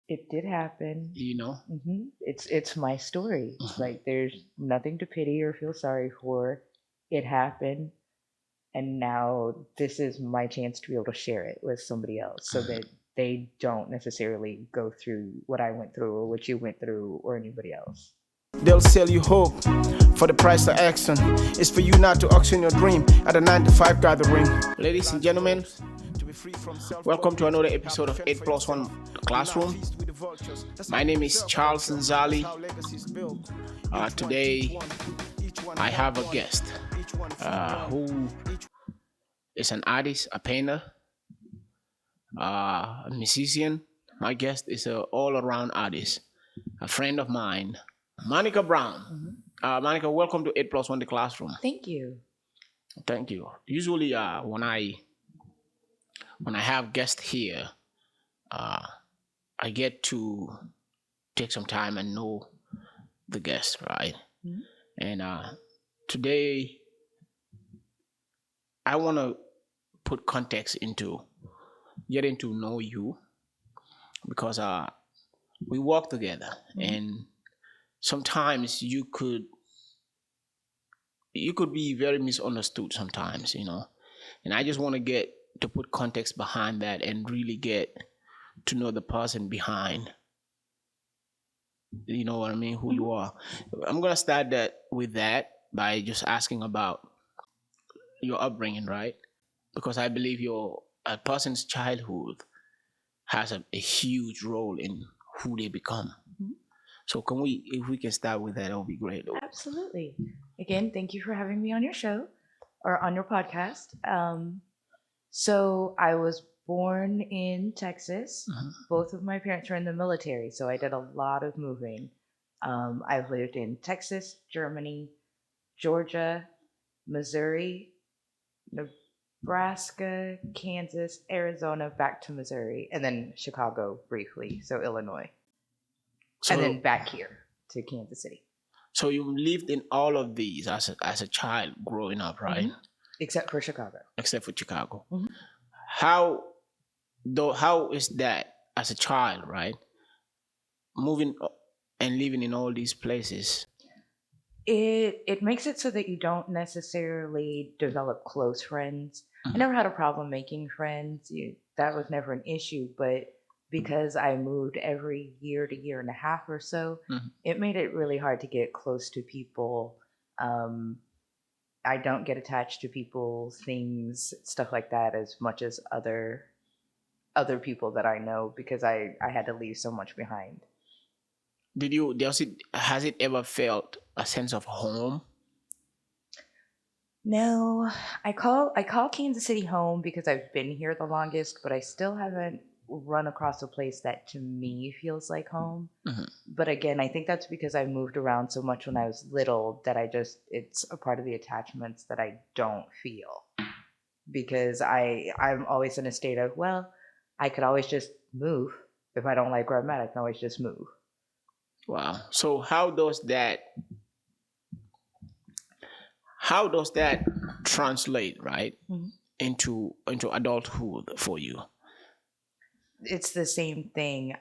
It did happen. You know. It's my story. Like there's nothing to pity or feel sorry for. It happened, and now this is my chance to be able to share it with somebody else, so that they don't necessarily go through what I went through or what you went through or anybody else. They'll sell you hope for the price of action. It's for you not to auction your dream at a 9 to 5 gathering. Ladies and gentlemen, welcome to another episode of 8 Plus 1 Classroom. My name is Charles Nzali. Today, I have a guest who is an artist, a painter, a musician. My guest is an all-around artist, a friend of mine, Monica Brown. Monica, welcome to 8 Plus 1 The Classroom. Thank you. Thank you. Usually, when I have guests here, I get to take some time and know the guest, right? And today, I want to put context into getting to know you, because we work together, and sometimes you could be very misunderstood sometimes, and I just want to get to put context behind that and really get to know the person behind, you know what I mean, who you are. I'm gonna start with that by just asking about your upbringing, right? Because I believe a person's childhood has a huge role in who they become. So if we can start with that, that would be great. Absolutely. Again, thank you for having me on your show or on your podcast. So I was born in Texas. Both of my parents were in the military, so I did a lot of moving. I've lived in Texas, Germany, Georgia, Missouri, Nebraska, Kansas, Arizona, back to Missouri, and then Chicago briefly, so Illinois. And then back here to Kansas City. So you lived in all of these as a child growing up, right? Except for Chicago. Except for Chicago. How is that as a child, right? Moving and living in all these places. It makes it so that you don't necessarily develop close friends. I never had a problem making friends. That was never an issue, but because I moved every year to year and a half or so, it made it really hard to get close to people. I don't get attached to people, things, stuff like that as much as other people that I know, because I had to leave so much behind. Has it ever felt a sense of home? No, I call Kansas City home because I've been here the longest, but I still haven't run across a place that to me feels like home. But again, I think that's because I moved around so much when I was little that it's a part of the attachments that I don't feel, because I'm always in a state of, well, I could always just move. If I don't like where I'm at, I can always just move. Wow. So how does that translate, right, into adulthood for you? It's the same thing.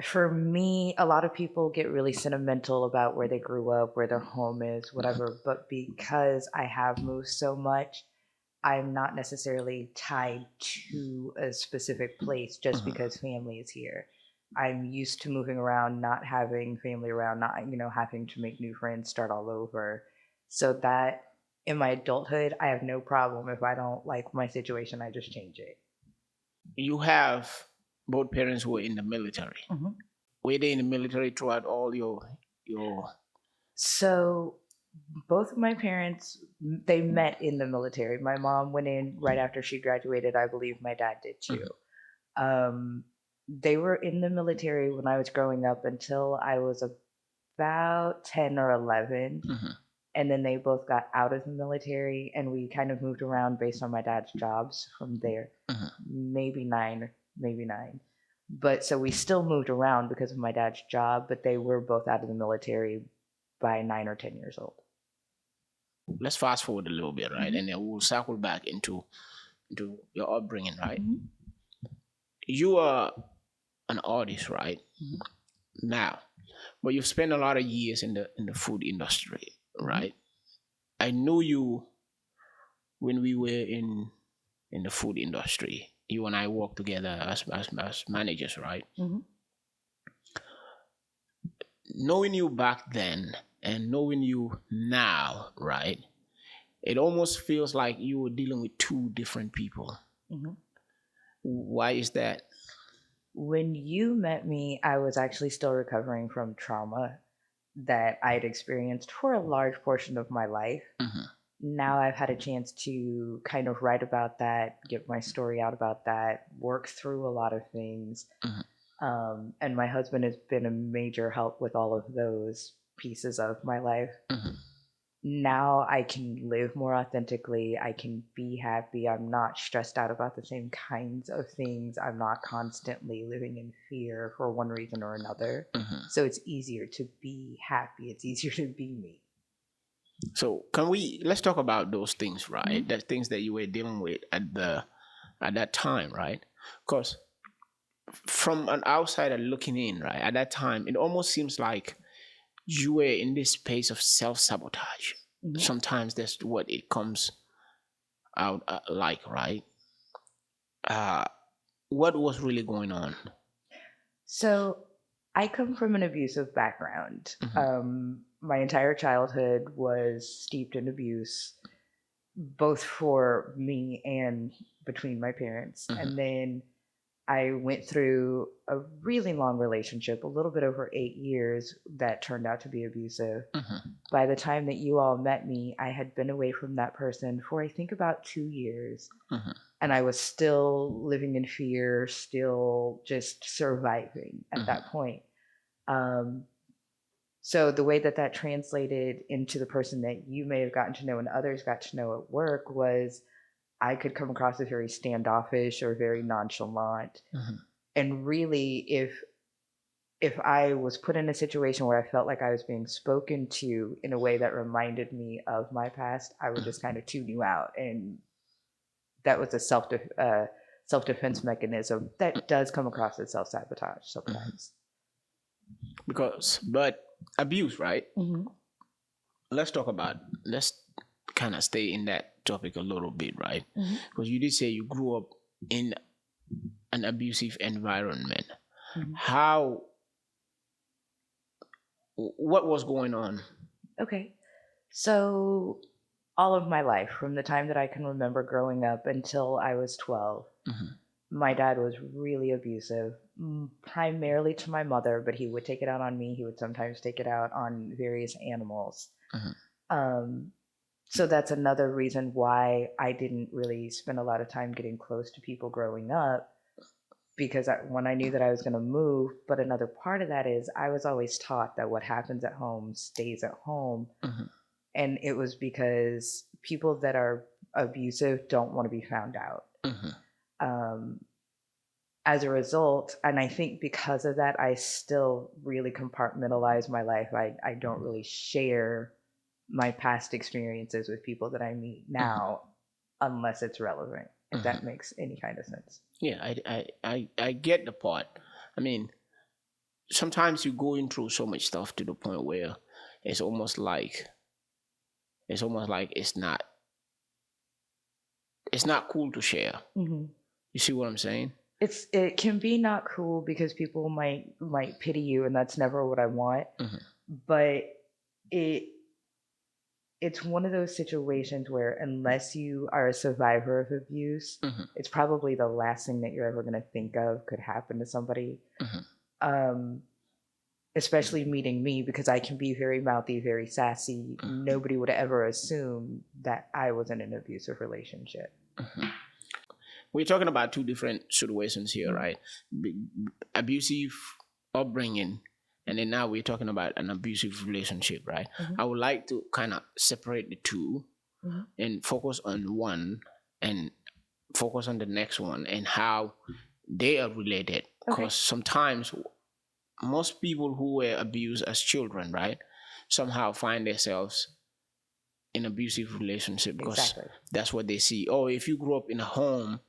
For me, a lot of people get really sentimental about where they grew up, where their home is, whatever. But because I have moved so much, I'm not necessarily tied to a specific place just because family is here. I'm used to moving around, not having family around, not having to make new friends, start all over. So that in my adulthood, I have no problem. If I don't like my situation, I just change it. You have both parents who were in the military. Were they in the military throughout all your? So both of my parents, they met in the military. My mom went in right after she graduated. I believe my dad did too. They were in the military when I was growing up until I was about 10 or 11. And then they both got out of the military, and we kind of moved around based on my dad's jobs from there. Maybe nine. But so we still moved around because of my dad's job, but they were both out of the military by 9 or 10 years old. Let's fast forward a little bit, right? And then we'll circle back into your upbringing, right? you are an artist, right? Now, but you've spent a lot of years in the food industry, right? I knew you when we were in the food industry. You and I worked together as managers, right? Mm-hmm. Knowing you back then and knowing you now, right? It almost feels like you were dealing with two different people. Mm-hmm. Why is that? When you met me, I was actually still recovering from trauma that I'd experienced for a large portion of my life. Mhm, Now I've had a chance to kind of write about that, get my story out about that, work through a lot of things. mhm, And my husband has been a major help with all of those pieces of my life. mhm, Now I can live more authentically. I can be happy. I'm not stressed out about the same kinds of things. I'm not constantly living in fear for one reason or another. mhm. So it's easier to be happy. It's easier to be me. So let's talk about those things, right? Mm-hmm. The things that you were dealing with at that time, right? Because from an outsider looking in, right, at that time, it almost seems like you were in this space of self-sabotage. Mm-hmm. Sometimes that's what it comes out like, right? Uh, what was really going on? So I come from an abusive background. Mhm, My entire childhood was steeped in abuse, both for me and between my parents. mhm, And then I went through a really long relationship, a little bit over 8 years, that turned out to be abusive. mhm, By the time that you all met me, I had been away from that person for I think about 2 years. mhm, And I was still living in fear, still just surviving at mhm, that point. Um, so the way that that translated into the person that you may have gotten to know and others got to know at work was I could come across as very standoffish or very nonchalant. mhm, And really, if I was put in a situation where I felt like I was being spoken to in a way that reminded me of my past, I would just kind of tune you out. And that was a self defense mechanism that does come across as self sabotage mhm. sometimes. But abuse, right? Mm-hmm. Let's kind of stay in that topic a little bit, right? Mm-hmm. Because you did say you grew up in an abusive environment. Mm-hmm. How, what was going on? Okay. So, all of my life, from the time that I can remember growing up until I was 12, Mhm, my dad was really abusive, primarily to my mother, but he would take it out on me. He would sometimes take it out on various animals. mhm, Um, so that's another reason why I didn't really spend a lot of time getting close to people growing up because when I knew that I was going to move, but another part of that is I was always taught that what happens at home stays at home. mhm, And it was because people that are abusive don't want to be found out. mhm, Um, as a result, and I think because of that, I still really compartmentalize my life. I don't really share my past experiences with people that I meet mhm, now unless it's relevant, if that mhm. makes any kind of sense. Yeah, I get the part. I mean, sometimes you're going through so much stuff to the point where it's almost like it's almost like it's not cool to share. Hmm. You see what I'm saying? It can be not cool because people might pity you, and that's never what I want. Mhm, But it it's one of those situations where unless you are a survivor of abuse, mhm, it's probably the last thing that you're ever going to think of could happen to somebody. mhm, Um, Especially meeting me because I can be very mouthy, very sassy. mhm, Nobody would ever assume that I was in an abusive relationship. mhm. We're talking about two different situations here, Mhm. right? Abusive upbringing, and then now we're talking about an abusive relationship, right? Mhm. I would like to kind of separate the two Mhm. and focus on one and focus on the next one and how they are related. Okay. Because sometimes most people who were abused as children, right, somehow find themselves in abusive relationship because Exactly. that's what they see. Oh, if you grew up in a home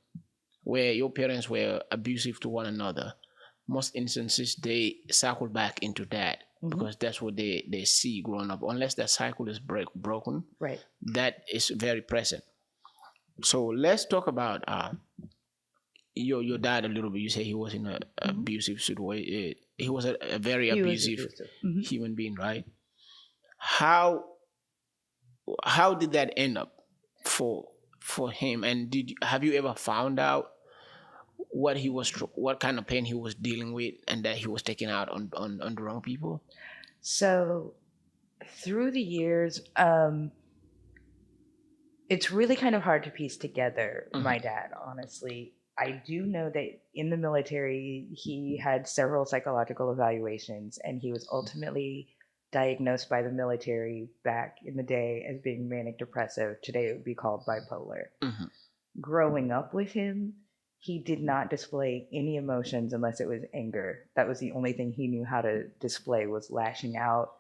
where your parents were abusive to one another, most instances they circle back into that because that's what they see growing up. Unless that cycle is broken, Right. that is very present. So let's talk about your dad a little bit. You say he was in an abusive situation. He was a very He was abusive abusive. human being, right? How how did that end up for him? And have you ever found out what kind of pain he was dealing with, and that he was taking out on the wrong people? So through the years, it's really kind of hard to piece together my dad, honestly. I do know that in the military, he had several psychological evaluations, and he was ultimately diagnosed by the military back in the day as being manic depressive. Today, it would be called bipolar. Growing up with him, he did not display any emotions unless it was anger. That was the only thing he knew how to display, was lashing out.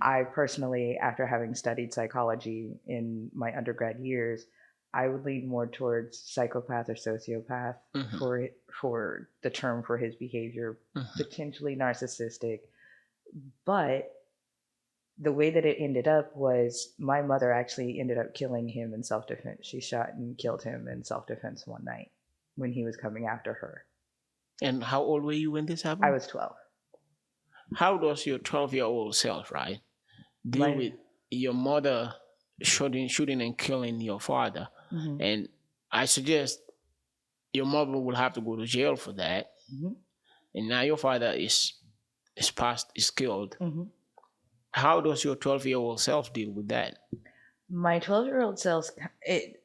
I personally, after having studied psychology in my undergrad years, I would lean more towards psychopath or sociopath for the term for his behavior, potentially narcissistic. But the way that it ended up was my mother actually ended up killing him in self defense. She shot and killed him in self defense one night when he was coming after her. And how old were you when this I happened? was 12. How does your 12-year-old self, right, deal with your mother shooting and killing your father? And I suggest your mother will have to go to jail for that. And now your father is killed. How does your 12-year-old self deal with that? My 12-year-old self,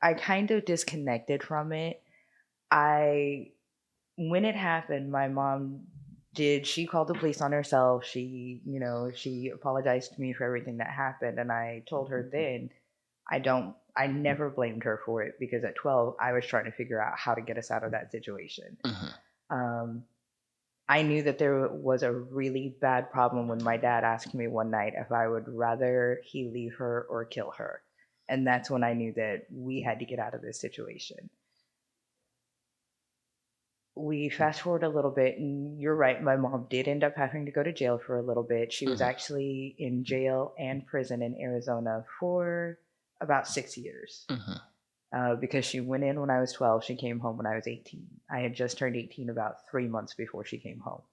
I kind of disconnected from it. When it happened, my mom she called the police on herself. She apologized to me for everything that happened. And I told her then, I never blamed her for it, because at 12, I was trying to figure out how to get us out of that situation. Um, I knew that there was a really bad problem when my dad asked me one night if I would rather he leave her or kill her. And that's when I knew that we had to get out of this situation. We fast forward a little bit, and you're right, my mom did end up having to go to jail for a little bit. She was actually in jail and prison in Arizona for about 6 years. Because she went in when I was 12, she came home when I was 18. I had just turned 18 about 3 months before she came home.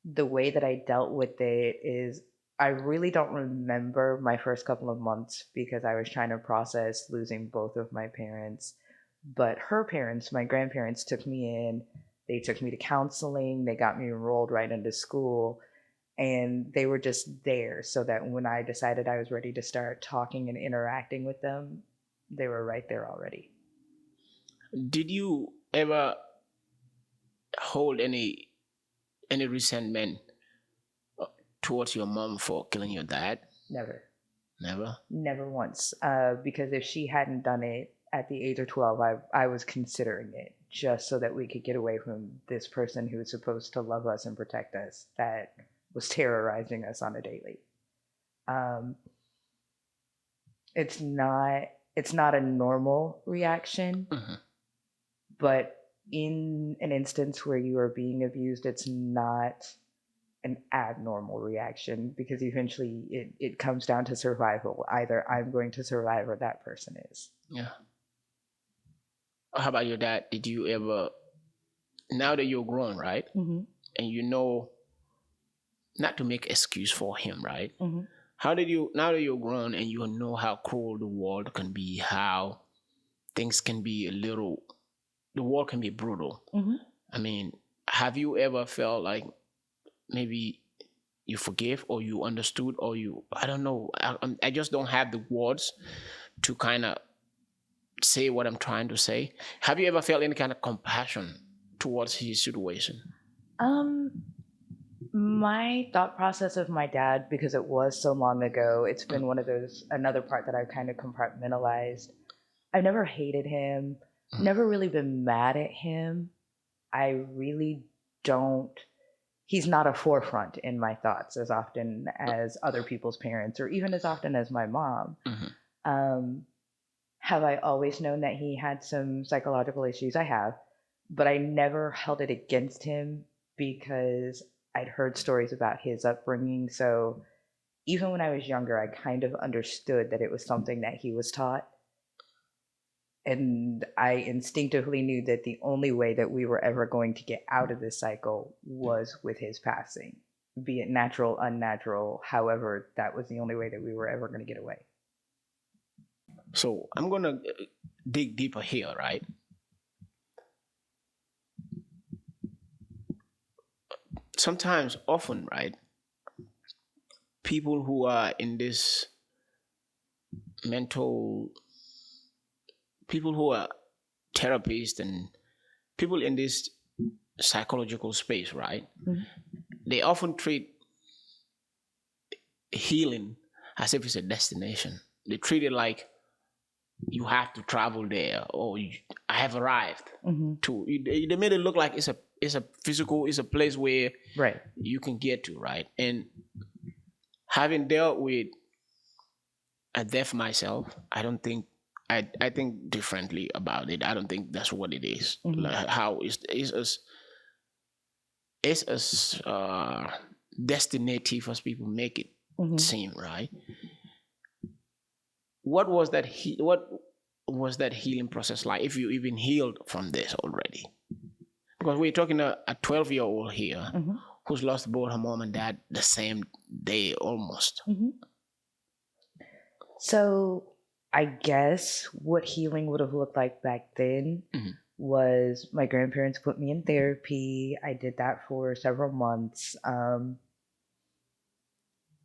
The way that I dealt with it is, I really don't remember my first couple of months because I was trying to process losing both of my parents. But her parents, my grandparents, took me in. They took me to counseling. They got me enrolled right into school. And they were just there so that when I decided I was ready to start talking and interacting with them, they were right there already. Did you ever hold any resentment towards your mom for killing your dad? Never. Never? Never once. Because if she hadn't done it at the age of 12, I was considering it, just so that we could get away from this person who was supposed to love us and protect us, that was terrorizing us on a daily. It's not a normal reaction, but in an instance where you are being abused, it's not an abnormal reaction, because eventually it comes down to survival. Either I'm going to survive or that person is. Yeah. How about your dad? Did you ever, now that you're grown, right? And you know not to make excuse for him, right? How did you, now that you're grown and you know how cruel the world can be, how things can be the world can be brutal. I mean, have you ever felt like maybe you forgive, or you understood, or I don't know. I just don't have the words to kind of say what I'm trying to say. Have you ever felt any kind of compassion towards his situation? My thought process of my dad, because it was so long ago, it's been one of those, another part that I've kind of compartmentalized. I've never hated him, never really been mad at him. I really don't. He's not a forefront in my thoughts as often as other people's parents, or even as often as my mom. Have I always known that he had some psychological issues? I have, but I never held it against him because I'd heard stories about his upbringing. So even when I was younger, I kind of understood that it was something that he was taught. And I instinctively knew that the only way that we were ever going to get out of this cycle was with his passing, be it natural, unnatural. However, that was the only way that we were ever going to get away. So I'm gonna dig deeper here, right? Sometimes, often, right? People who are in this mental, people who are therapists and people in this psychological space, right? Mhm. They often treat healing as if it's a destination. They treat it like you have to travel there, or I have arrived. Mhm. They made it look like it's a physical, it's a place where Right. you can get to, right? And having dealt with a death myself, I don't think I think differently about it. I don't think that's what it is. Mhm. Like how it's as destinative as people make it Mhm. seem, right? What was that healing process like? If you even healed from this already, because we're talking a 12-year-old here Mhm. who's lost both her mom and dad the same day almost. Mhm. So I guess what healing would have looked like back then Mhm. was my grandparents put me in therapy. I did that for several months.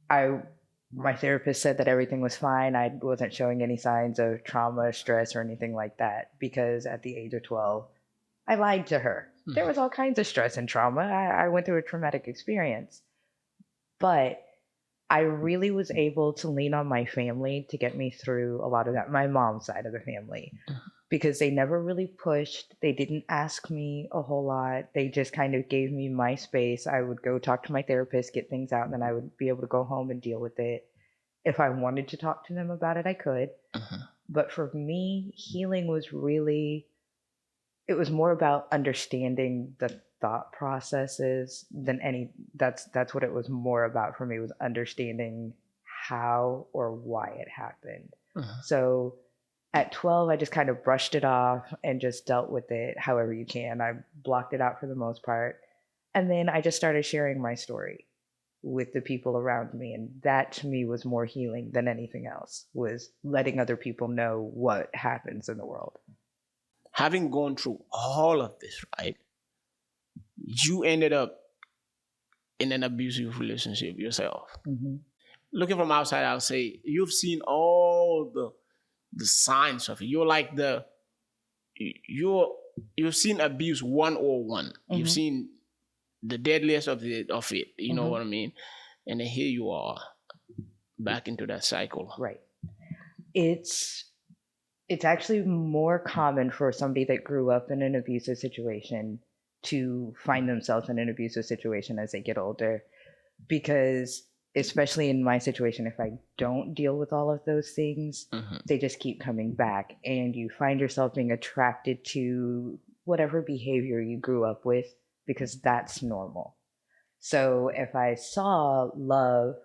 I My therapist said that everything was fine. I wasn't showing any signs of trauma, stress, or anything like that because at the age of 12, I lied to her. There was all kinds of stress and trauma. I went through a traumatic experience, but I really was able to lean on my family to get me through a lot of that, my mom's side of the family, because they never really pushed. They didn't ask me a whole lot. They just kind of gave me my space. I would go talk to my therapist, get things out, and then I would be able to go home and deal with it. If I wanted to talk to them about it, I could. Mhm. But for me, healing was really, it was more about understanding the thought processes than any, that's what it was more about for me, was understanding how or why it happened. Mhm. So at 12, I just kind of brushed it off and just dealt with it however you can. I blocked it out for the most part. And then I just started sharing my story with the people around me. And that to me was more healing than anything else, was letting other people know what happens in the world. Having gone through all of this, right? You ended up in an abusive relationship yourself. Hmm. Looking from outside, I'll say you've seen all the signs of it. You're like you're you've seen abuse 101. You've Hmm. seen the deadliest of it. You know Hmm. what I mean? And then here you are back into that cycle. Right. It's it's actually more common for somebody that grew up in an abusive situation to find themselves in an abusive situation as they get older, because especially in my situation, if I don't deal with all of those things, Mhm. they just keep coming back and you find yourself being attracted to whatever behavior you grew up with because that's normal. So if I saw love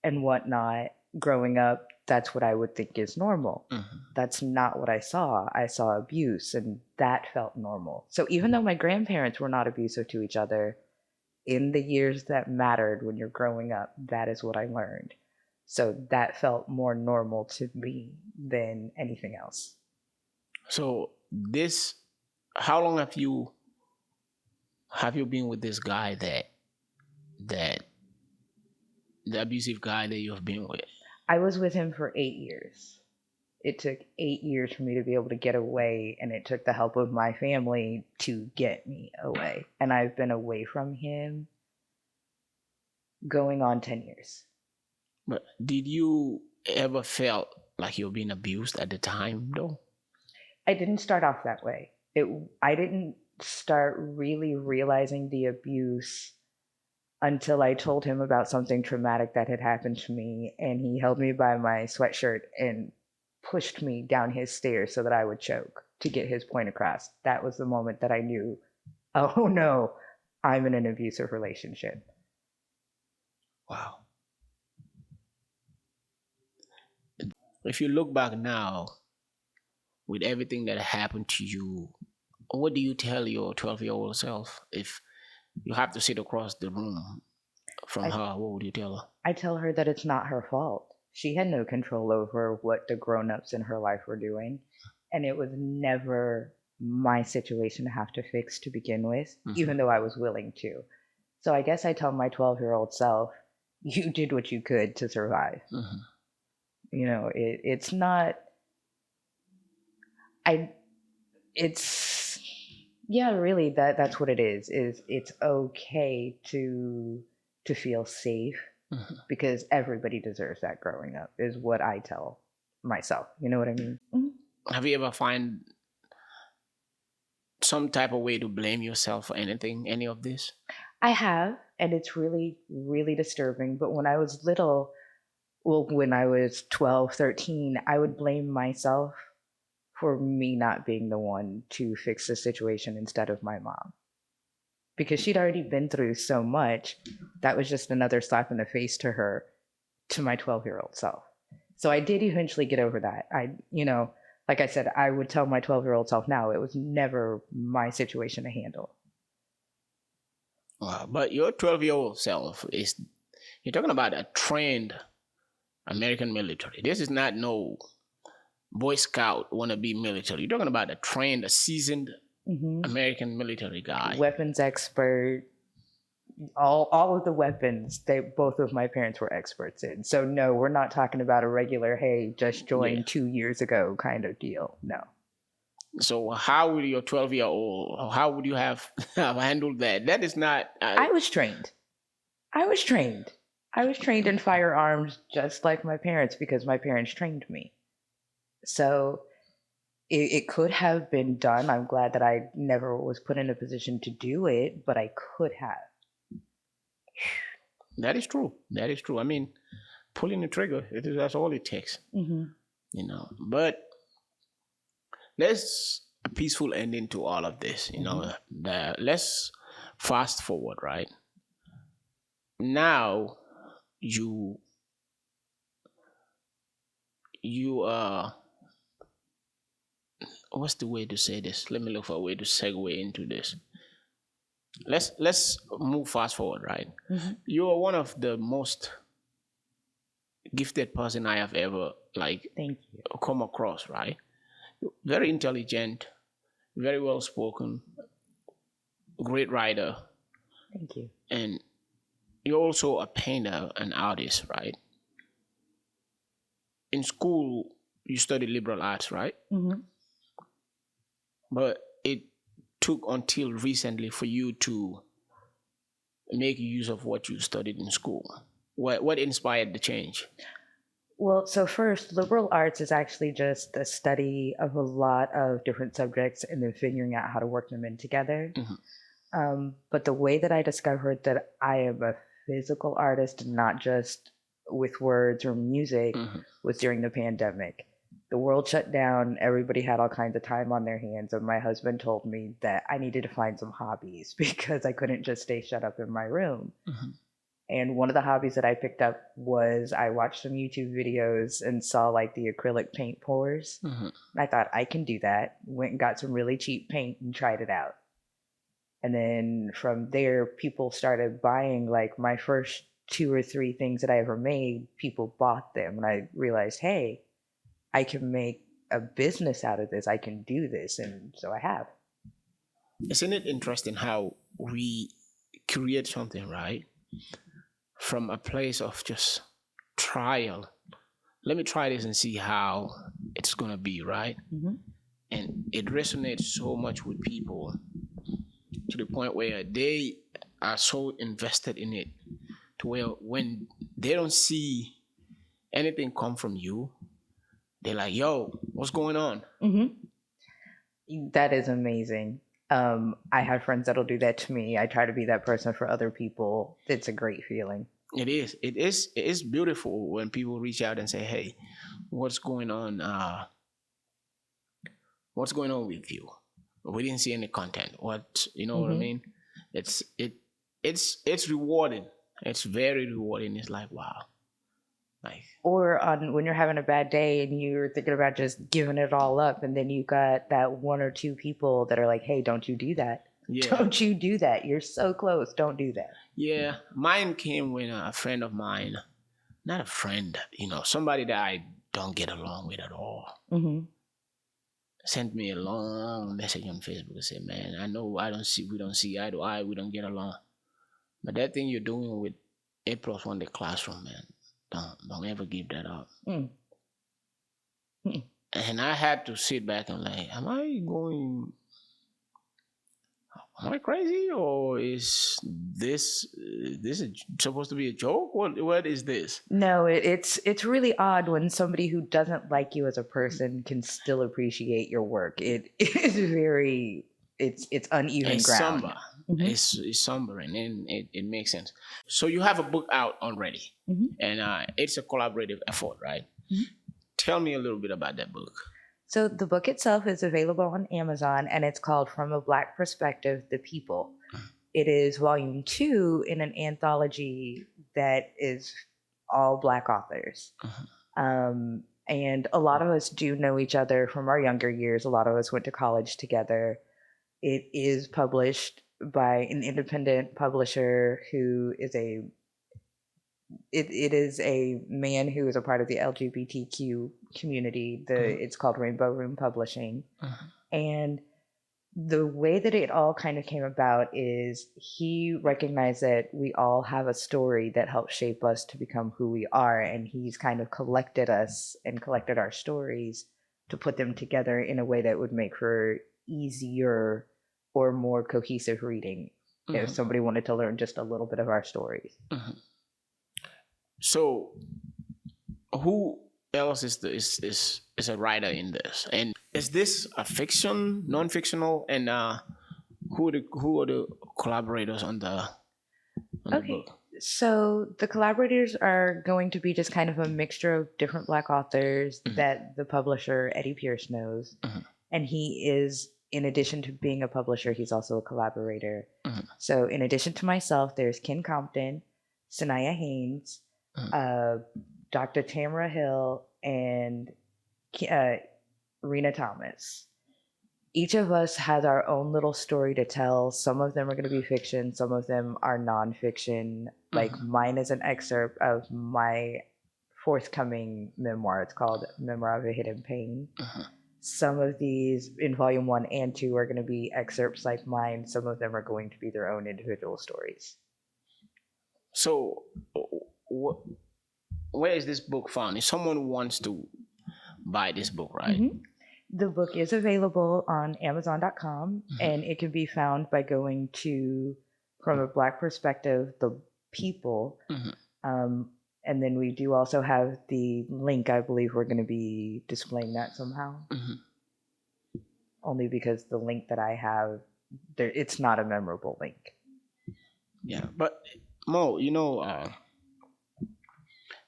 and whatnot growing up, that's what I would think is normal. Mhm. That's not what I saw. I saw abuse, and that felt normal. So even though my grandparents were not abusive to each other, in the years that mattered when you're growing up, that is what I learned. So that felt more normal to me than anything else. So this, how long have you been with this guy that the abusive guy that you have been with? I was with him for 8 years. It took 8 years for me to be able to get away, and it took the help of my family to get me away. And I've been away from him going on 10 years. But did you ever felt like you were being abused at the time though? I didn't start off that way. I didn't start really realizing the abuse until I told him about something traumatic that had happened to me, and he held me by my sweatshirt and pushed me down his stairs so that I would choke to get his point across. That was the moment that I knew, oh no, I'm in an abusive relationship. Wow. If you look back now, with everything that happened to you, what do you tell your 12-year-old self if you have to sit across the room from I, her? What would you tell her? I tell her that it's not her fault. She had no control over what the grown ups in her life were doing. And it was never my situation to have to fix to begin with, even though I was willing to. So I guess I tell my 12-year-old self, you did what you could to survive. Mhm. It's not, I, it's, yeah, really, that's what it is it's okay to feel safe Mhm. because everybody deserves that growing up is what I tell myself. You know what I mean? Mhm. Have you ever find some type of way to blame yourself for anything, any of this? I have, and it's really, really disturbing. But when I was little, well, when I was 12, 13, I would blame myself for me not being the one to fix the situation instead of my mom. Because she'd already been through so much, that was just another slap in the face to her, to my 12-year-old self. So I did eventually get over that. Like I said, I would tell my 12-year-old self now it was never my situation to handle. Wow. But your 12-year-old self is, you're talking about a trained American military. This is not no Boy Scout wannabe military. You're talking about a trained, a seasoned Hmm. American military guy. Weapons expert, all of the weapons they both of my parents were experts in. So no, we're not talking about a regular hey just Yeah. joined 2 years ago kind of deal. No. So how would your 12-year-old, how would you have handled that? That is not, I was trained. I was trained. I was trained in firearms just like my parents because my parents trained me. So it could have been done. I'm glad that I never was put in a position to do it, but I could have. that is true. That is true. I mean, pulling the trigger, that's all it takes, Hmm. But let's a peaceful ending to all of this, Hmm. let's fast forward, right? Now you you what's the way to say this? Let me look for a way to segue into this. Let's move fast forward, right? Hmm. You are one of the most gifted person I have ever like Thank you. come across, right? Very intelligent, very well spoken, great writer, Thank you. and you're also a painter, an artist, right? In school, you studied liberal arts, right? Hmm. But it took until recently for you to make use of what you studied in school. What inspired the change? Well, so first, liberal arts is actually just the study of a lot of different subjects and then figuring out how to work them in together. Mhm. But the way that I discovered that I am a physical artist, not just with words or music, Mhm. was during the pandemic. The world shut down, everybody had all kinds of time on their hands, and my husband told me that I needed to find some hobbies because I couldn't just stay shut up in my room. Mhm. And one of the hobbies that I picked up was I watched some YouTube videos and saw like the acrylic paint pours. Mhm. And I thought I can do that. Went and got some really cheap paint and tried it out. And then from there, people started buying like my first two or three things that I ever made, people bought them. And I realized, hey, I can make a business out of this. I can do this. And so I have. Isn't it interesting how we create something, right? From a place of just trial. Let me try this and see how it's gonna be, right? Mm-hmm. And it resonates so much with people to the point where they are so invested in it to where when they don't see anything come from you, they're like, yo, what's going on? That is amazing. I have friends that'll do that to me. I try to be that person for other people. It's a great feeling. It is. It is. It is beautiful when people reach out and say, "Hey, what's going on? What's going on with you? We didn't see any content. What you know what I Hmm. mean? It's it. It's rewarding. It's very rewarding. It's like wow, like Or on when you're having a bad day and you're thinking about just giving it all up, and then you got that one or two people that are like, "Hey, don't you do that? yeah, Don't you do that? You're so close. Don't do that." yeah. Mine came when a friend of mine, not a friend, somebody that I don't get along with at all, Hmm. sent me a long message on Facebook and said, "Man, I know we don't see eye to eye, we don't get along, but that thing you're doing with 8+1 the classroom, man, don't ever give that up." Mm. Mm. And I had to sit back and like, am I crazy, or is this is supposed to be a joke? What is this? No, it's really odd when somebody who doesn't like you as a person can still appreciate your work. It is very it's uneven It's ground. somber. Hmm. It's sombering, and it makes sense. So you have a book out already, Hmm. and it's a collaborative effort, right? Tell me a little bit about that book. So the book itself is available on Amazon, and it's called From a Black Perspective: The People. It is volume 2 in an anthology that is all Black authors. And a lot of us do know each other from our younger years. A lot of us went to college together. It is published by an independent publisher who is it is a man who is a part of the LGBTQ community. It's called Rainbow Room Publishing. And the way that it all kind of came about is he recognized that we all have a story that helps shape us to become who we are, and he's kind of collected us and collected our stories to put them together in a way that would make for easier or more cohesive reading if Mhm. somebody wanted to learn just a little bit of our stories. Mhm. So who else is a writer in this, and is this a fiction, non-fictional, and who are the collaborators on the Okay. book? So the collaborators are going to be just kind of a mixture of different Black authors Mhm. that the publisher, Eddie Pierce, knows. Mhm. And he is, in addition to being a publisher, he's also a collaborator. Mhm. So in addition to myself, there's Ken Compton, Sanaya Haynes, Mhm. uh, Dr. Tamara Hill, and uh, Rena Thomas. Each of us has our own little story to tell. Some of them are going to be fiction, some of them are nonfiction. Like Mhm. mine is an excerpt of my forthcoming memoir. It's called Memoir of a Hidden Pain. Mhm. Some of these in volume 1 and 2 are going to be excerpts like mine. Some of them are going to be their own individual stories. So wh- where is this book found? If someone wants to buy this book, right? Hmm. The book is available on Amazon.com, and it can be found by going to From a Black Perspective, The People. Mhm. Um, and then we do also have the link. I believe we're going to be displaying that somehow, Mhm. only because the link that I have, it's not a memorable link. Yeah, but Mo,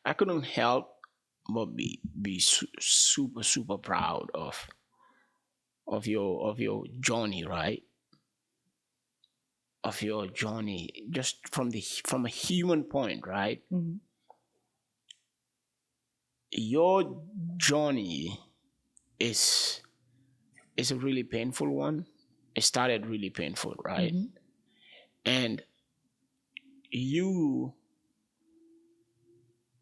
I couldn't help but be super proud of your journey, right? Of your journey, just from a human point, right? Mhm. Your journey is is a really painful one. It started really painful, right? Mhm. And you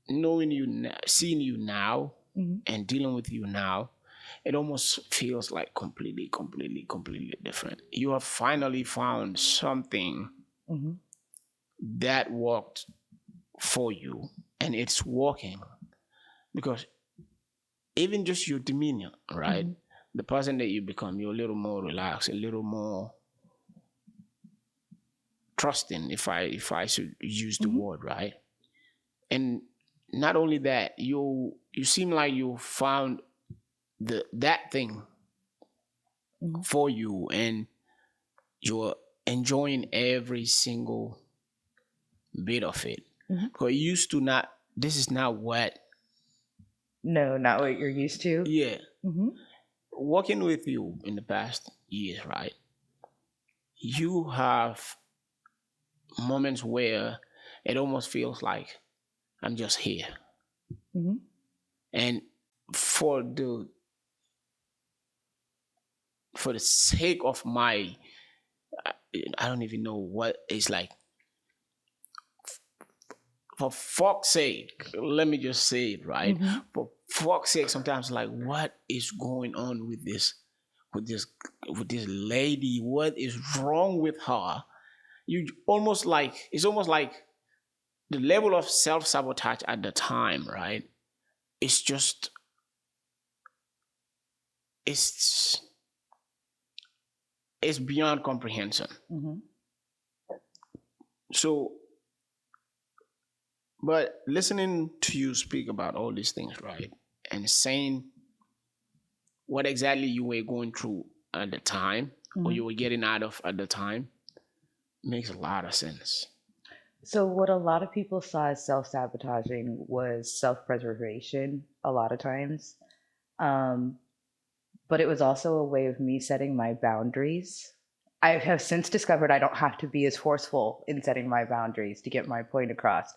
knowing seeing you now, Mhm. and dealing with you now, it almost feels like completely different. You have finally found something Mhm. that worked for you, and it's working because even just your demeanor, right? Mhm. The person that you become, you're a little more relaxed, a little more trusting, if I should use the Mhm. word, right? And not only that, you seem like you found that thing Mhm. for you, and you're enjoying every single bit of it. Because you used to not. This is not what. No, not what you're used to. Yeah, Mm-hmm. working with you in the past years, right? You have moments where it almost feels like I'm just here, Mm-hmm. and for the for the sake of my, I don't even know what it's like. For fuck's sake, let me just say it right. Mm-hmm. For fuck's sake, sometimes like, what is going on with this, with this lady? What is wrong with her? You almost like it's almost like the level of self sabotage at the time, right? It's just it's it's beyond comprehension. Mm-hmm. So, but listening to you speak about all these things, right, and saying what exactly you were going through at the time or Mm-hmm. you were getting out of at the time makes a lot of sense. So, what a lot of people saw as self sabotaging was self preservation a lot of times. Um, but it was also a way of me setting my boundaries. I have since discovered I don't have to be as forceful in setting my boundaries to get my point across,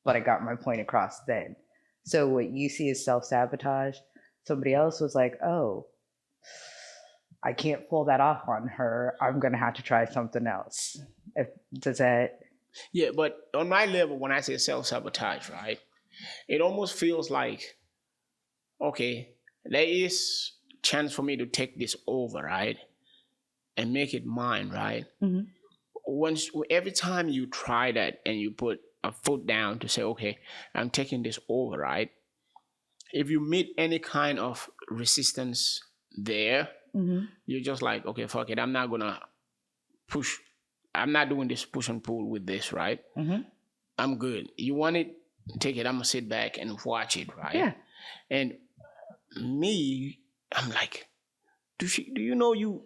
but I got my point across then. So, what you see as self sabotage, somebody else was like, oh, I can't pull that off on her. I'm going to have to try something else. If, does that. Yeah, but on my level, when I say self sabotage, right, it almost feels like, okay, there is chance for me to take this over, right, and make it mine, right. Mhm. Once every time you try that and you put a foot down to say, okay, I'm taking this over, right. If you meet any kind of resistance there, Mhm. you're just like, okay, fuck it, I'm not gonna push. I'm not doing this push and pull with this, right? Mhm. I'm good. You want it, take it. I'm gonna sit back and watch it, right? Yeah. And me, I'm like, do you know you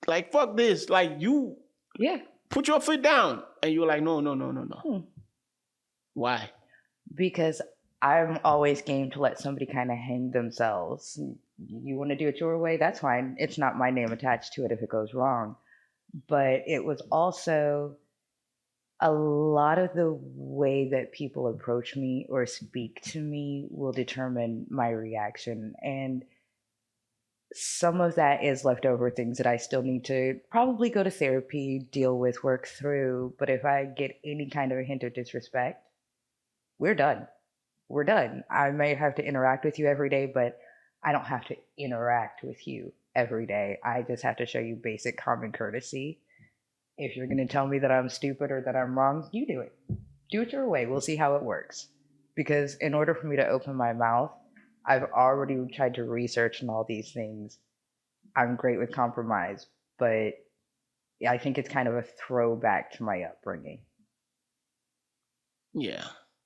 like fuck this? Like you Yeah. put your foot down, and you're like, no, no, no, no, no. Hmm. Why? Because I'm always game to let somebody kind of hang themselves. You want to do it your way? That's fine. It's not my name attached to it if it goes wrong. But it was also a lot of the way that people approach me or speak to me will determine my reaction. And some of that is leftover things that I still need to probably go to therapy, deal with, work through. But if I get any kind of a hint of disrespect, we're done. We're done. I may have to interact with you every day, but I don't have to interact with you every day. I just have to show you basic common courtesy. If you're going to tell me that I'm stupid or that I'm wrong, you do it. Do it your way. We'll see how it works. Because in order for me to open my mouth, I've already tried to research and all these things. I'm great with compromise, but I think it's kind of a throwback to my upbringing. Yeah,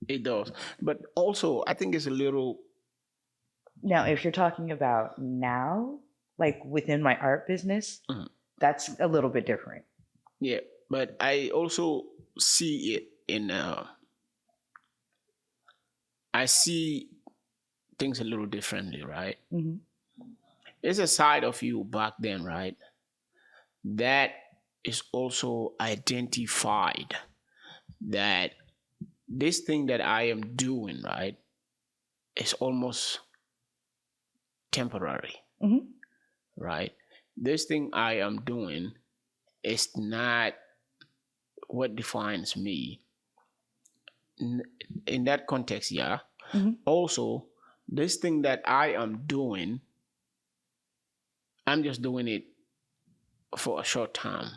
it does. But also, I think it's a little. Now, if you're talking about now, like within my art business, Mhm. that's a little bit different. Yeah, but I also see it in. I see things a little differently, right? Hmm. There's a side of you back then, right? That is also identified that this thing that I am doing, right, is almost temporary, Hmm. right? This thing I am doing is not what defines me. In that context, yeah. Hmm. Also, this thing that I am doing, I'm just doing it for a short time.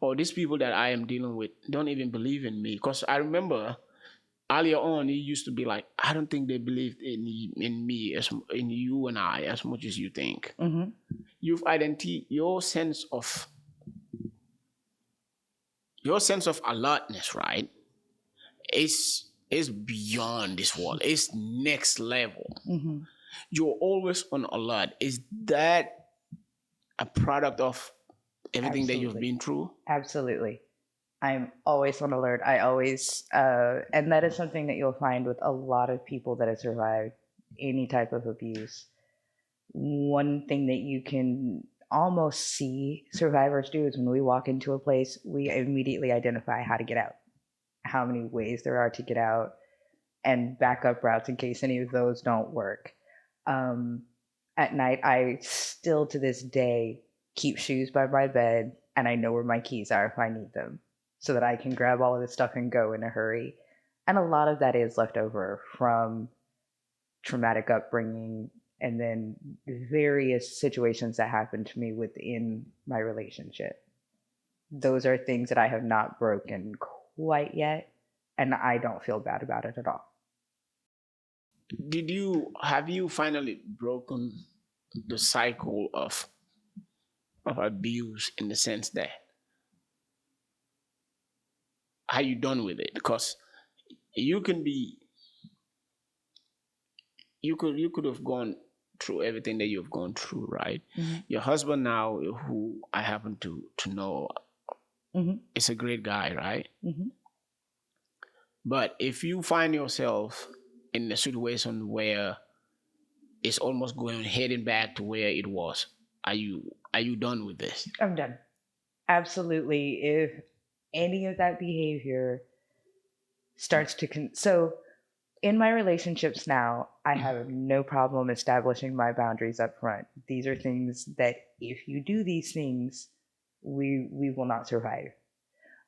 Or these people that I am dealing with don't even believe in me. Because I remember earlier on, it used to be like, I don't think they believed in me as in you and I as much as you think. Hmm. You've identified your sense of alertness, right? Is beyond this world. It's next level. Hmm. You're always on alert. Is that a product of everything that you've Absolutely. been through? Absolutely. I'm always on alert. I always, and that is something that you'll find with a lot of people that have survived any type of abuse. One thing that you can almost see survivors do is when we walk into a place, we immediately identify how to get out, how many ways there are to get out, and backup routes in case any of those don't work. Um, at night, I still to this day keep shoes by my bed, and I know where my keys are if I need them, so that I can grab all of this stuff and go in a hurry. And a lot of that is left over from traumatic upbringing and then various situations that happened to me within my relationship. Those are things that I have not broken quite yet, and I don't feel bad about it at all. Have you finally broken the cycle of abuse in the sense that are you done with it? Because you can be you could have gone through everything that you've gone through, right? Mm-hmm. Your husband now, who I happen to know, Mm-hmm. is a great guy, right? Mm-hmm. But if you find yourself in a situation where it's almost going heading back to where it was, are you done with this? I'm done. Absolutely. If any of that behavior starts to so in my relationships now, I have no problem establishing my boundaries up front. These are things that if you do these things, we will not survive.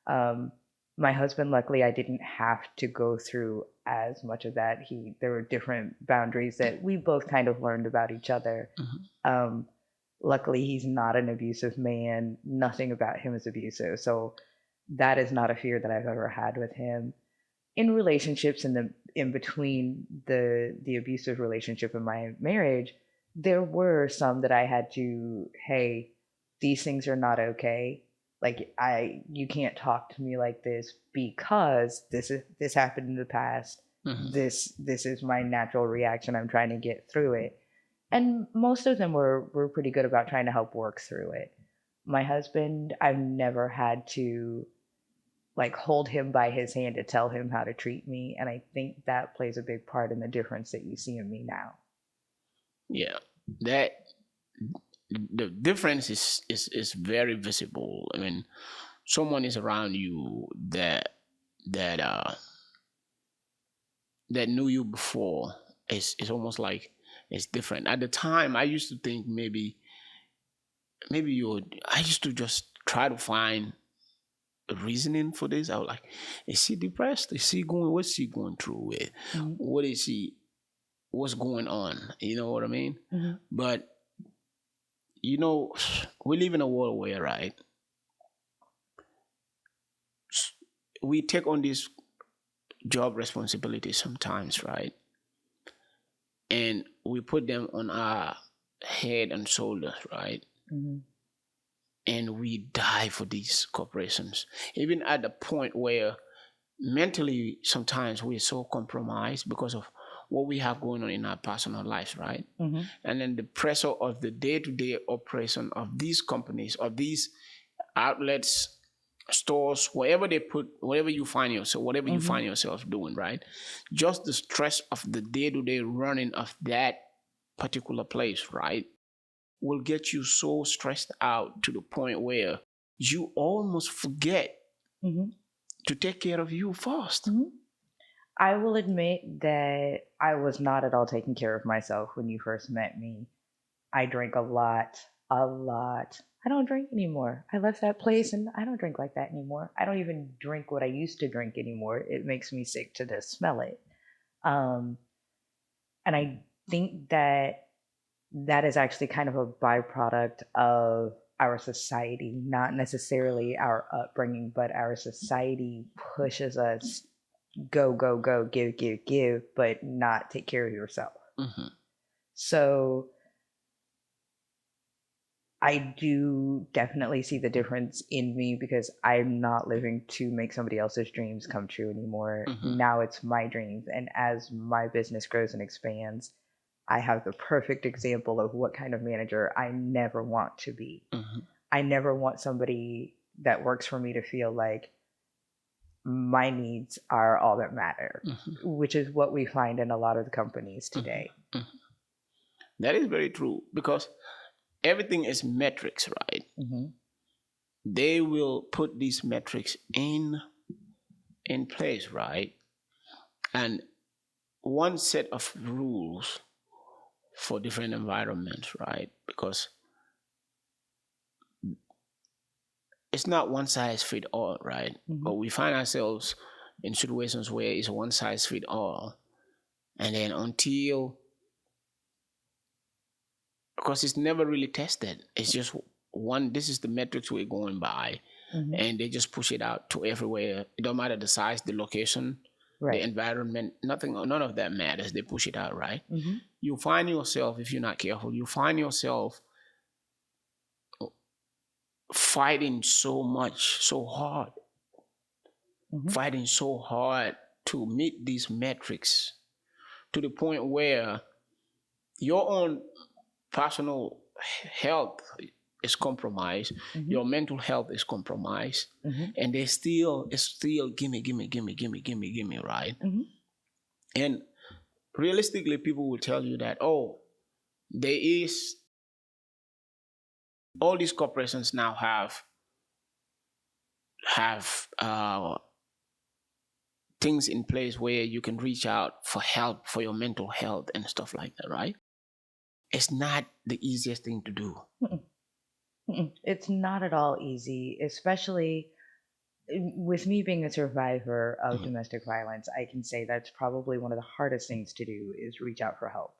Um, my husband, luckily, I didn't have to go through as much of that. There were different boundaries that we both kind of learned about each other. Mhm. Um, Luckily, he's not an abusive man. Nothing about him is abusive, so that is not a fear that I've ever had with him. In relationships in between the abusive relationship and my marriage, there were some that I had to, hey, these things are not okay. Like you can't talk to me like this because this happened in the past. Mhm. This is my natural reaction. I'm trying to get through it. And most of them were pretty good about trying to help work through it. My husband, I've never had to like hold him by his hand to tell him how to treat me, and I think that plays a big part in the difference that you see in me now. Yeah, that the difference is very visible. I mean, someone is around you that that knew you before is almost like it's different. At the time, I used to think maybe you would. I used to just try to find a reasoning for this. I was like, is she depressed? Is she going? What's she going through with? Mm-hmm. What is she? What's going on? You know what I mean? Mm-hmm. But you know, we live in a world where, right, we take on these job responsibilities sometimes, right, and we put them on our head and shoulders, right, Mm-hmm. and we die for these corporations, even at the point where mentally sometimes we're so compromised because of what we have going on in our personal lives, right? Mm-hmm. And then the pressure of the day-to-day operation of these companies, of these outlets, stores, wherever you find yourself, whatever you Mm-hmm. find yourself doing, right? Just the stress of the day-to-day running of that particular place, right, will get you so stressed out to the point where you almost forget Mm-hmm. to take care of you 1st. Mm-hmm. I will admit that I was not at all taking care of myself when you first met me. I drank a lot, a lot. I don't drink anymore. I left that place and I don't drink like that anymore. I don't even drink what I used to drink anymore. It makes me sick to just smell it. Um, and I think that that is actually kind of a byproduct of our society, not necessarily our upbringing, but our society pushes us go, go, go, give, give, give, but not take care of yourself. Mm-hmm. So I do definitely see the difference in me because I'm not living to make somebody else's dreams come true anymore. Mm-hmm. Now it's my dreams. And as my business grows and expands, I have the perfect example of what kind of manager I never want to be. Mm-hmm. I never want somebody that works for me to feel like my needs are all that matter, which is what we find in a lot of the companies today. That is very true because everything is metrics, right? They will put these metrics in place, right? And one set of rules for different environments, right? Because it's not one size fit all, right? But we find ourselves in situations where it's one size fit all. And then until, because it's never really tested, it's just one, this is the metrics we're going by. And they just push it out to everywhere. It don't matter the size, the location, the environment, none of that matters. They push it out, right? You find yourself, if you're not careful, you find yourself fighting so much, so hard, fighting so hard to meet these metrics to the point where your own personal health is compromised, your mental health is compromised, and it's still gimme, right? And realistically, people will tell you that, oh, there is, all these corporations now have things in place where you can reach out for help for your mental health and stuff like that, right? It's not the easiest thing to do. It's not at all easy, especially with me being a survivor of domestic violence. I can say that's probably one of the hardest things to do is reach out for help.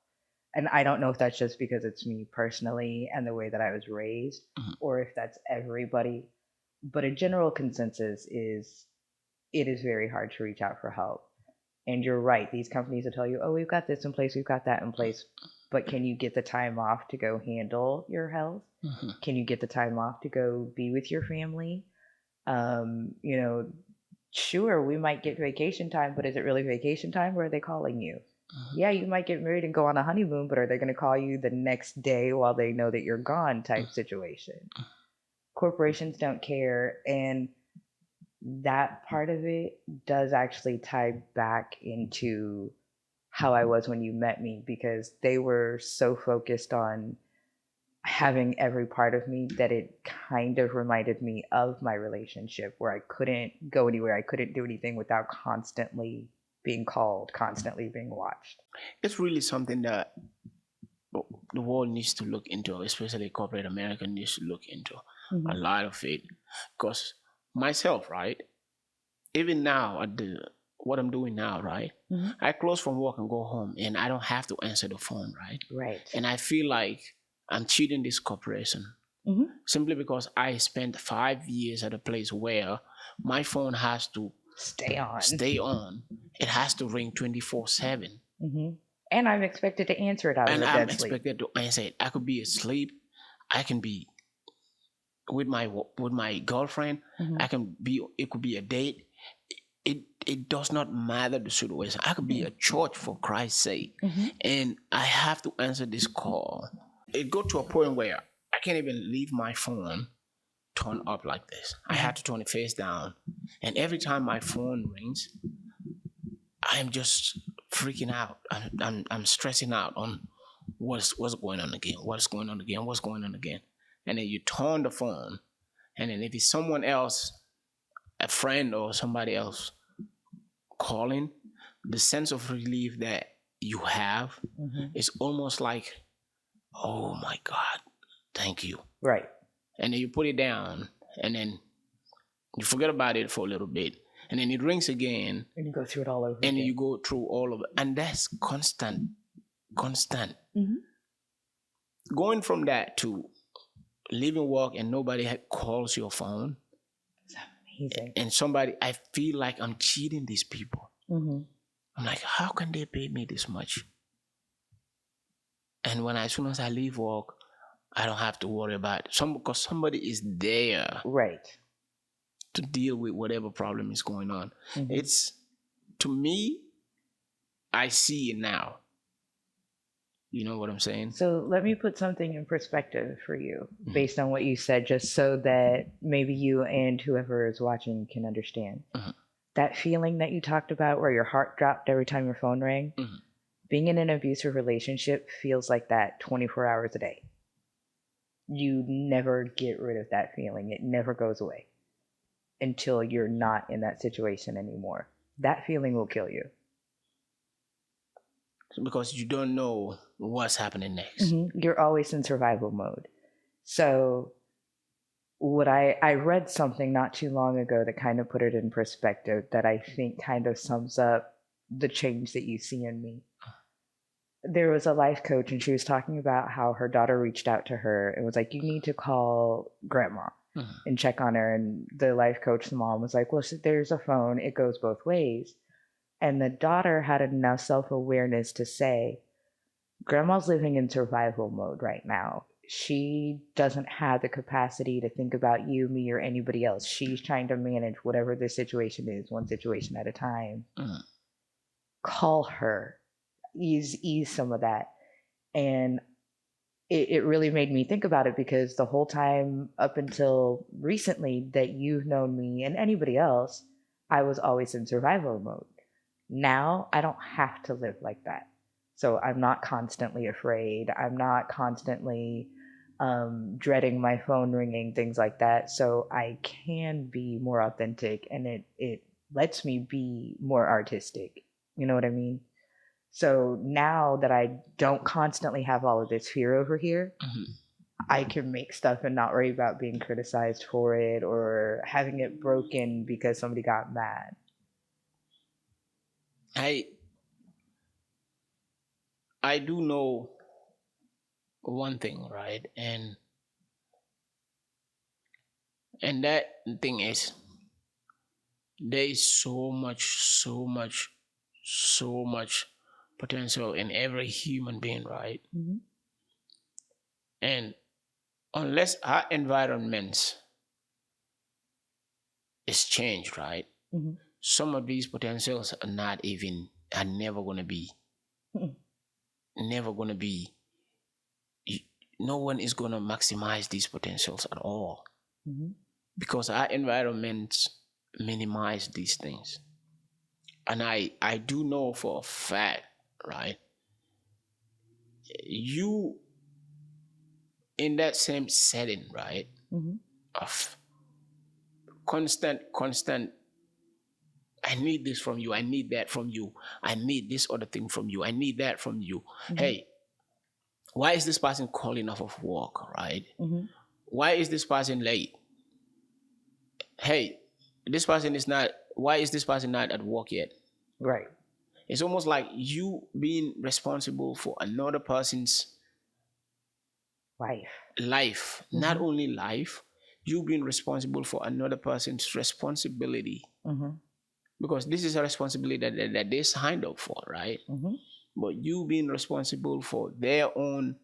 And I don't know if that's just because it's me personally and the way that I was raised, or if that's everybody. But a general consensus is it is very hard to reach out for help. And you're right. These companies will tell you, oh, we've got this in place, we've got that in place. But can you get the time off to go handle your health? Can you get the time off to go be with your family? Sure, we might get vacation time, but is it really vacation time? Or are they calling you? Yeah, you might get married and go on a honeymoon, but are they going to call you the next day while they know that you're gone type situation? Corporations don't care. And that part of it does actually tie back into how I was when you met me, because they were so focused on having every part of me that it kind of reminded me of my relationship, where I couldn't go anywhere, I couldn't do anything without constantly being called, constantly being watched. It's really something that the world needs to look into, especially corporate America needs to look into a lot of it. Because myself, right, even now at what I'm doing now, right, I close from work and go home and I don't have to answer the phone, right? Right. And I feel like I'm cheating this corporation simply because I spent 5 years at a place where my phone has to Stay on. It has to ring 24/7. And I'm expected to answer it out of a dead sleep. Expected to answer it. I could be asleep. I can be with my girlfriend. I can be. It could be a date. It does not matter the situation. I could be at church, for Christ's sake, and I have to answer this call. It got to a point where I can't even leave my phone turned up like this. I have to turn it face down, and every time my phone rings, I'm just freaking out. I'm stressing out on what's going on again. What's going on again? And then you turn the phone, and then if it's someone else, a friend or somebody else calling, the sense of relief that you have is almost like, oh my God, thank you. Right. And then you put it down, and then you forget about it for a little bit, and then it rings again, and you go through it all over and again. you go through all of it, and that's constant. Going from that to leaving work and nobody calls your phone, it's amazing. and somebody, I feel like I'm cheating these people. I'm like, how can they pay me this much? And as soon as I leave work, I don't have to worry about it. Because somebody is there, right, to deal with whatever problem is going on. It's, to me, I see it now. You know what I'm saying? So let me put something in perspective for you based on what you said, just so that maybe you and whoever is watching can understand. that feeling that you talked about where your heart dropped every time your phone rang, Mhm. being in an abusive relationship feels like that 24 hours a day. You never get rid of that feeling. It never goes away until you're not in that situation anymore. That feeling will kill you. Because you don't know what's happening next. You're always in survival mode. So what I read something not too long ago that kind of put it in perspective that I think kind of sums up the change that you see in me. There was a life coach and she was talking about how her daughter reached out to her and was like, you need to call grandma and check on her. And the life coach's mom was like, well, there's a phone, it goes both ways. And the daughter had enough self-awareness to say, grandma's living in survival mode right now. She doesn't have the capacity to think about you, me, or anybody else. She's trying to manage whatever the situation is, one situation at a time. Call her, ease some of that. And it really made me think about it because the whole time up until recently that you've known me and anybody else, I was always in survival mode. Now I don't have to live like that. So I'm not constantly afraid. I'm not constantly dreading my phone ringing, things like that. So I can be more authentic and it lets me be more artistic. You know what I mean? So now that I don't constantly have all of this fear over here, I can make stuff and not worry about being criticized for it or having it broken because somebody got mad. I do know one thing, right? And that thing is there is so much potential in every human being, right? And unless our environments is changed, right? Some of these potentials are never gonna be, never gonna be. No one is gonna maximize these potentials at all because our environments minimize these things. And I do know for a fact, right? You in that same setting, right? Of constant I need this from you, I need that from you, I need this other thing from you, I need that from you. Hey, why is this person calling off of work, right? Why is this person late? Hey, this person is not, why is this person not at work yet? Right. It's almost like you being responsible for another person's life. Not only life, you being responsible for another person's responsibility. Because this is a responsibility that they signed up for, right? But you being responsible for their own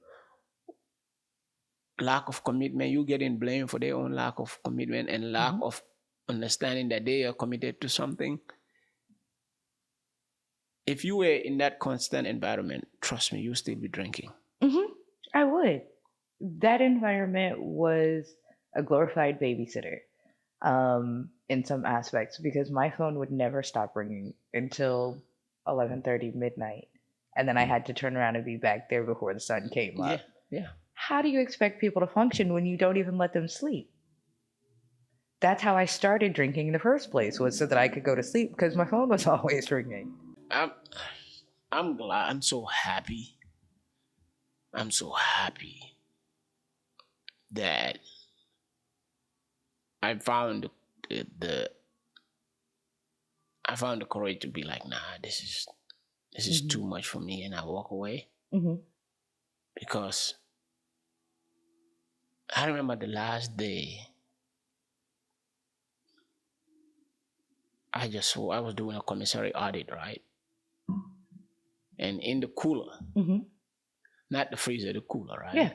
lack of commitment, you getting blamed for their own lack of commitment and lack of understanding that they are committed to something. If you were in that constant environment, trust me, you'll still be drinking. I would. That environment was a glorified babysitter in some aspects because my phone would never stop ringing until 11:30 midnight. And then I had to turn around and be back there before the sun came up. Yeah. How do you expect people to function when you don't even let them sleep? That's how I started drinking in the first place, was so that I could go to sleep because my phone was always ringing. I'm glad. I'm so happy. I'm so happy that I found the I found the courage to be like, nah, this is too much for me, and I walk away. Because I remember the last day I was doing a commissary audit, right? And in the cooler, not the freezer, the cooler, right? Yeah.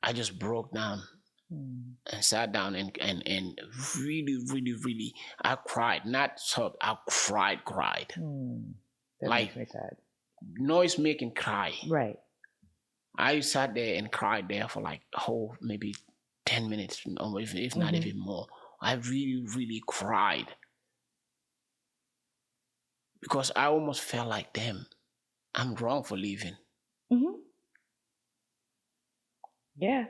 I just broke down and sat down and really I cried. Not sobbed, I cried. That Like makes me sad. noise making cry. Right. I sat there and cried there for like a whole maybe 10 minutes, or if not even more. I really cried. because I almost felt like, damn, I'm wrong for leaving. Hmm. Yeah.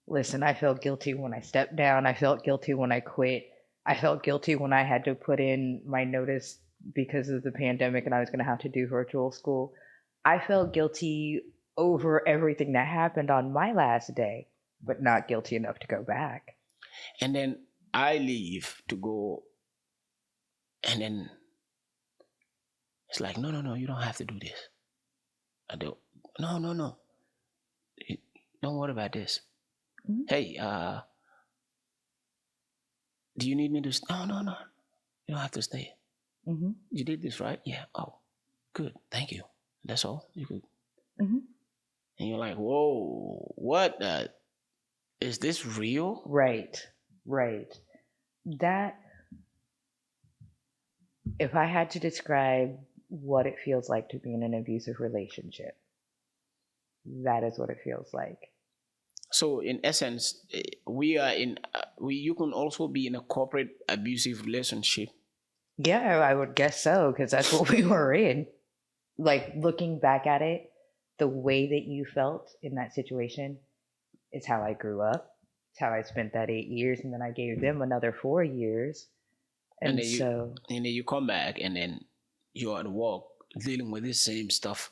Listen, I felt guilty when I stepped down. I felt guilty when I quit. I felt guilty when I had to put in my notice because of the pandemic and I was going to have to do virtual school. I felt guilty over everything that happened on my last day, but not guilty enough to go back. And then I leave to go, and then it's like, no, no, no, you don't have to do this. I do. No, no, no. Don't worry about this. Hmm. Hey, do you need me to? No, no, no. You don't have to stay. Hmm. You did this right? Yeah. Oh, good. Thank you. That's all. You could. Hmm. And you're like, whoa, what? Is this real? Right, right. That, if I had to describe what it feels like to be in an abusive relationship, that is what it feels like. So in essence, we are in. We you can also be in a corporate abusive relationship. Yeah, I would guess so, because that's what we were in. Like, looking back at it, the way that you felt in that situation is how I grew up. It's how I spent that 8 years, and then I gave them another 4 years. and And then you so, and then you come back, and then you're at work dealing with this same stuff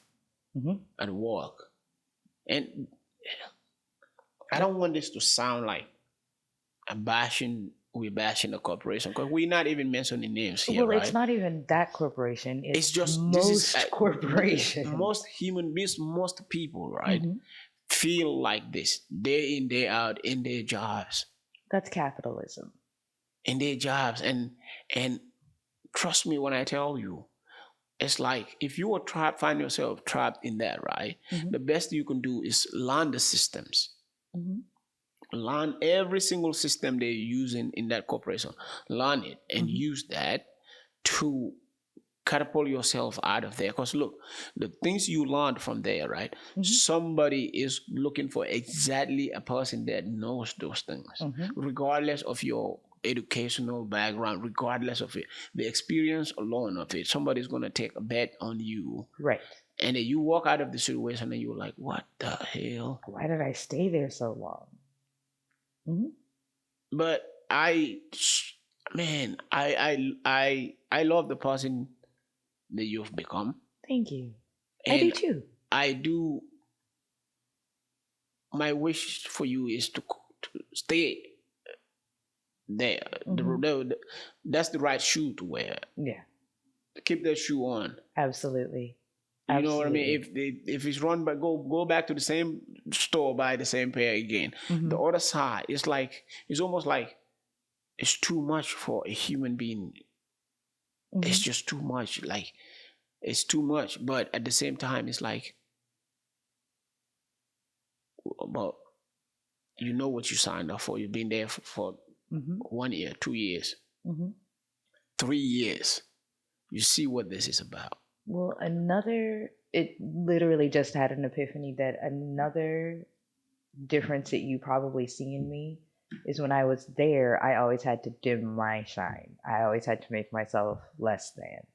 mhm, at work. And I don't want this to sound like we're bashing the corporation, because we're not even mentioning names here, well, it's right? not even that corporation, It's it's just this is most corporations. most human beings, most people, right, Hmm. feel like this day in day out That's capitalism. in their jobs, and trust me when I tell you, it's like if you are trapped, find yourself trapped in that, right? Hmm. The best you can do is learn the systems, Hmm. learn every single system they're using in that corporation, learn it and Hmm. use that to catapult yourself out of there. Because look, the things you learned from there, right? Hmm. Somebody is looking for exactly a person that knows those things, Hmm. regardless of your educational background, regardless of it, the experience alone of it. Somebody's gonna take a bet on you, Right. and then you walk out of the situation and you're like, "What the hell?" Why did I stay there so long? Hmm. But man, I love the person that you've become, Thank you. I do and too. I do. My wish for you is to stay there. Hmm. That's the right shoe to wear. Yeah, Keep that shoe on. absolutely. You know what I mean? Absolutely. If it's run, but go back to the same store, buy the same pair again. The Hmm. other side, it's almost like it's too much for a human being. It's Hmm. just too much. Like it's too much. But at the same time, it's like, but you know what you signed up for. You've been there for Hmm. 1 year, 2 years, Hmm. 3 years. You see what this is about. Well, it literally just had an epiphany that another difference that you probably see in me is when I was there, I always had to dim my shine. I always had to make myself less than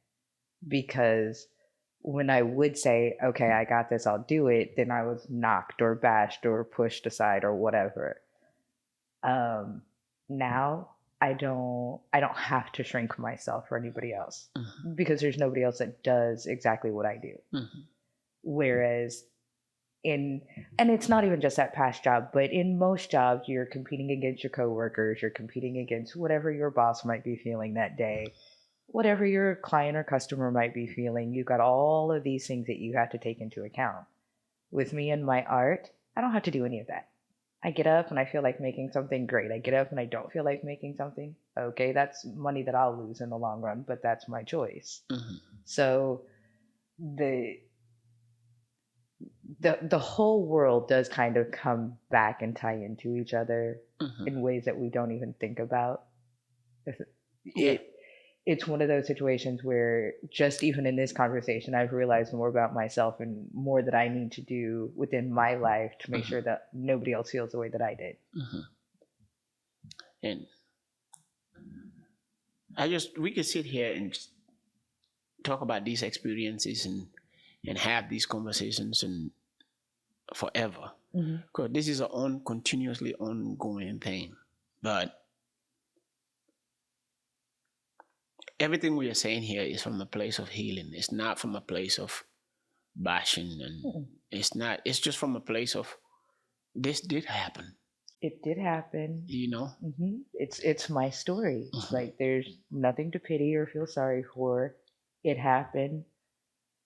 because when I would say, okay, I got this, I'll do it, then I was knocked or bashed or pushed aside or whatever. Um, Now I don't have to shrink myself for anybody else Mhm, because there's nobody else that does exactly what I do. mhm, Whereas in and it's not even just that past job, but in most jobs you're competing against your coworkers, you're competing against whatever your boss might be feeling that day, whatever your client or customer might be feeling. You've got all of these things that you have to take into account. With me and my art, I don't have to do any of that. I get up and I feel like making something great. I get up and I don't feel like making something. Okay, that's money that I'll lose in the long run, but that's my choice. mhm. So the the whole world does kind of come back and tie into each other Mhm. in ways that we don't even think about. Yeah. It it's one of those situations where just even in this conversation I've realized more about myself and more that I need to do within my life to make sure Mhm, that nobody else feels the way that I did. mhm. And we could sit here and talk about these experiences and have these conversations and forever, Hmm. because this is a continuously ongoing thing. But everything we are saying here is from a place of healing. It's not from a place of bashing, and it's not. It's just from a place of this did happen. It did happen. You know. It's my story. Like there's nothing to pity or feel sorry for. It happened,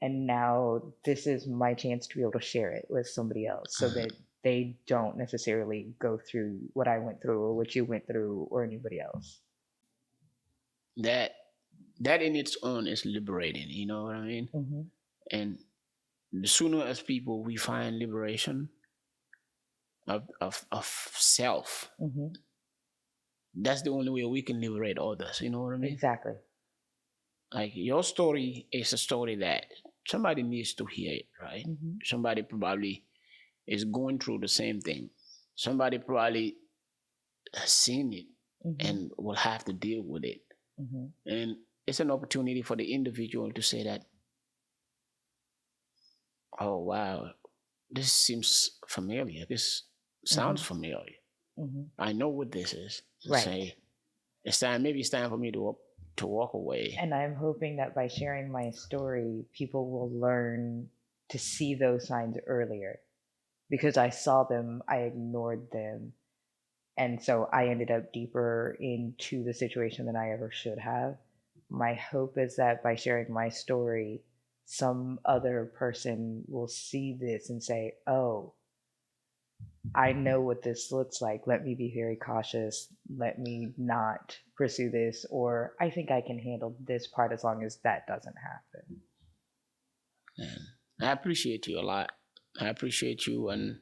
and now this is my chance to be able to share it with somebody else, so that they don't necessarily go through what I went through or what you went through or anybody else. that that in its own is liberating. You know what I mean? Hmm. And the sooner as people we find liberation of self, Hmm. that's the only way we can liberate others. You know what I mean? Exactly. Like your story is a story that somebody needs to hear it, right? Hmm. Somebody probably is going through the same thing. Somebody probably has seen it Hmm. and will have to deal with it. Hmm. And it's an opportunity for the individual to say that, oh wow, this seems familiar. This sounds Hmm. familiar. Hmm. I know what this is. And Right. say, it's time, maybe it's time for me to walk away. And I'm hoping that by sharing my story, people will learn to see those signs earlier. Because I saw them, I ignored them. And so I ended up deeper into the situation than I ever should have. My hope is that by sharing my story, some other person will see this and say, oh, I know what this looks like. Let me be very cautious. Let me not pursue this. Or I think I can handle this part as long as that doesn't happen. And I appreciate you a lot. I appreciate you, and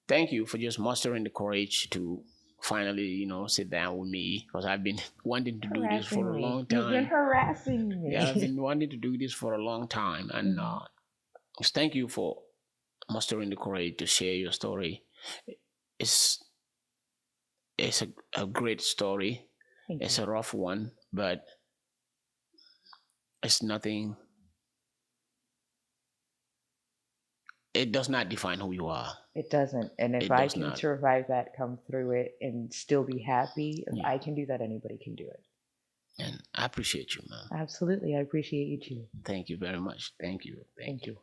thank you for just mustering the courage to finally, sit down with me, because I've been wanting to do this for Harassing a me. long You've been time. harassing Yeah, I've me. been wanting to do this for a long time, and Mhm. just thank you for mustering the courage to share your story. It's it's a great story. Thank It's you. a rough one, but it's nothing. It does not define who you are. It doesn't. And if It I does can not. survive that, come through it, and still be happy, if Yeah, I can do that, anybody can do it. and I appreciate you, man. Absolutely. I appreciate you too. Thank you very much. Thank you. Thank Thank you. you.